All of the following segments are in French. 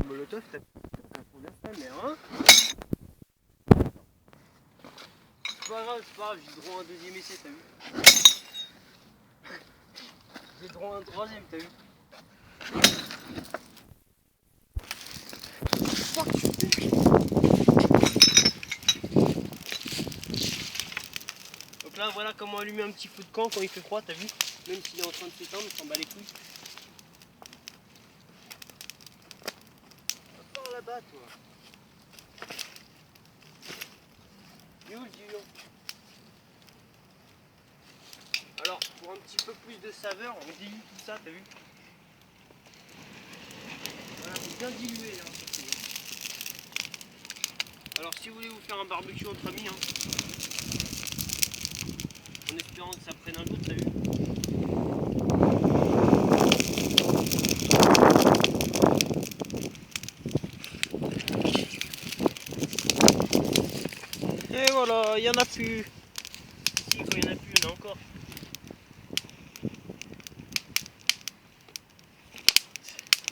Molotov, t'as combien ça, mais hein? C'est pas grave, j'ai droit à un deuxième essai, t'as vu? J'ai droit à un troisième, t'as vu? Donc là, voilà comment allumer un petit feu de camp quand il fait froid, t'as vu? Même s'il est en train de s'éteindre, on s'en bat les couilles. Va par là-bas, toi. Il est où le diluant? Alors, pour un petit peu plus de saveur, on dilue tout ça, t'as vu? Voilà, faut bien diluer là. Alors, si vous voulez vous faire un barbecue entre amis, hein, en espérant que ça prenne un jour, t'as vu? Et voilà, il y en a plus. Si, quand il y en a plus, il y en a encore.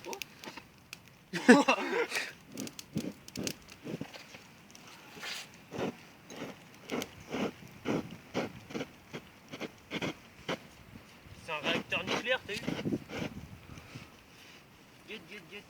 Oh. C'est un réacteur nucléaire, t'as vu? Get.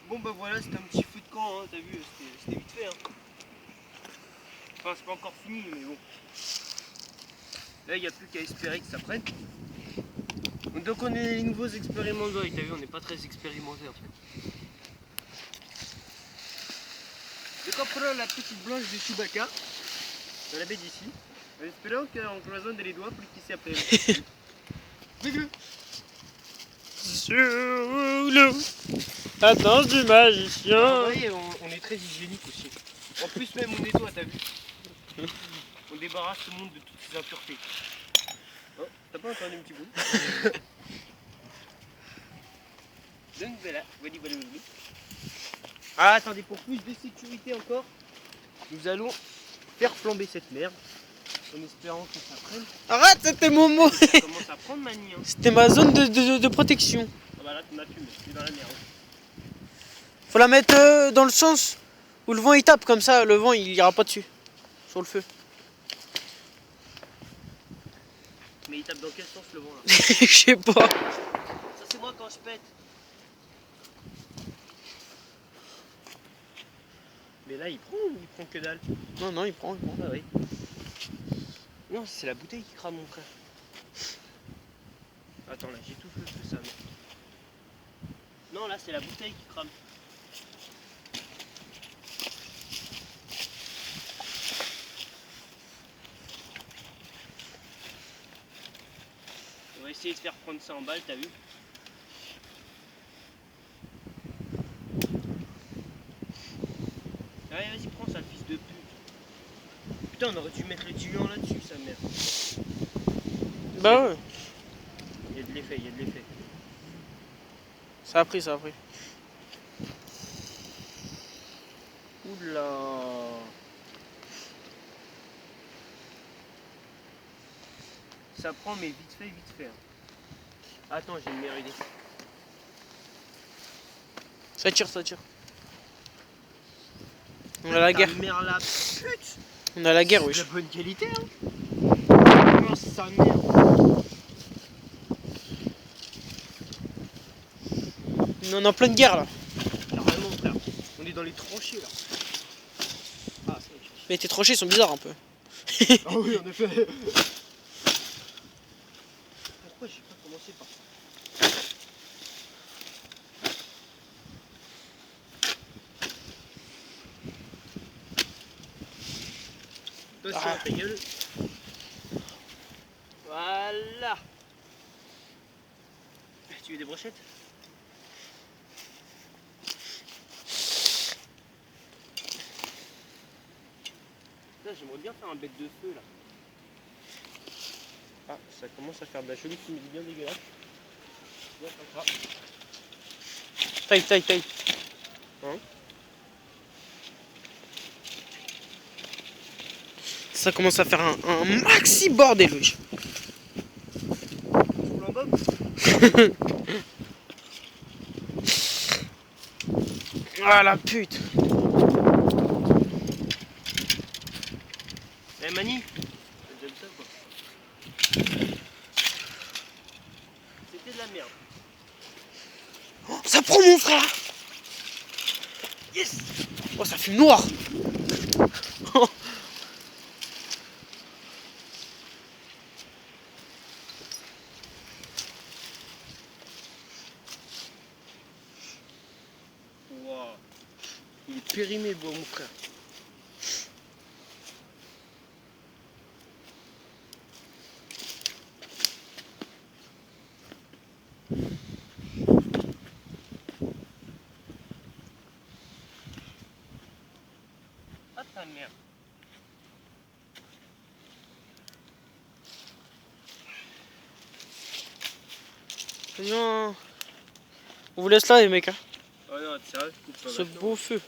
Bon bah voilà, c'était un petit feu de camp, hein, t'as vu, c'était vite fait. Hein. Enfin, c'est pas encore fini, mais bon. Là, il n'y a plus qu'à espérer que ça prenne. Donc on est les nouveaux expérimenteurs, t'as vu, on n'est pas très expérimentés en fait. Donc on prend la petite blanche de Chewbacca, dans la baie d'ici, en espérant qu'on cloisonne les doigts pour qu'il s'y appelle. Vive-le! Sur l'eau, la danse du magicien. Vous voyez, on est très hygiénique aussi. En plus même on nettoie, t'as vu? On débarrasse le monde de toutes ces impuretés. Oh, t'as pas entendu un petit bout? Donc voilà, voilà. Ah attendez, pour plus de sécurité encore, nous allons faire flamber cette merde. En espérant que ça prenne. Arrête, c'était mon mot. Ça commence à prendre manie. Hein. C'était ma zone de protection. Ah bah là tu m'as fumé, tu es dans la merde. Faut la mettre dans le sens où le vent il tape, comme ça le vent il ira pas dessus. Sur le feu. Mais il tape dans quel sens le vent là? Je sais pas. Ça c'est moi quand je pète. Mais là il prend ou il prend que dalle? Non, il prend. Ah oui. Non, c'est la bouteille qui crame mon frère. Attends là, j'étouffe le feu ça. Mais... Non là c'est la bouteille qui crame. On va essayer de faire prendre ça en balle, t'as vu? Allez vas-y prends ça le fils de pute. Putain on aurait dû mettre le diluant là-dessus sa mère. Bah ouais. Il y a de l'effet, Ça a pris. Oula. Ça prend mais vite fait. Attends, j'ai une meilleure idée. Ça tire. On a la guerre. Mère la pute. On a la guerre, C'est wesh. de la bonne qualité, hein. Oh, sa mère. On est en pleine guerre là. Carrément, frère. On est dans les tranchées, là. Ah, ça y est. Mais tes tranchées sont bizarres un peu. Ah oui, en effet. Pourquoi j'ai pas commencé par ça? Attention à ta gueule. Voilà. Tu veux des brochettes? Là, j'aimerais bien faire un bête de feu là. Ah, ça commence à faire de la jolie fumée bien dégueulasse. Bien sympa. Taille. Hein? Ça commence à faire un maxi bordel, wesh. Ah la pute. Eh Mani, t'as déjà vu ça ou quoi? C'était de la merde. Oh, ça prend mon frère. Yes. Oh, ça fume noir. Wow. Il est périmé, bon, mon frère. Ah ta merde. Vas-y, on vous laisse là, les mecs. Hein. Oh non, t'es sérieux? Coupe pas Ce maintenant. beau feu.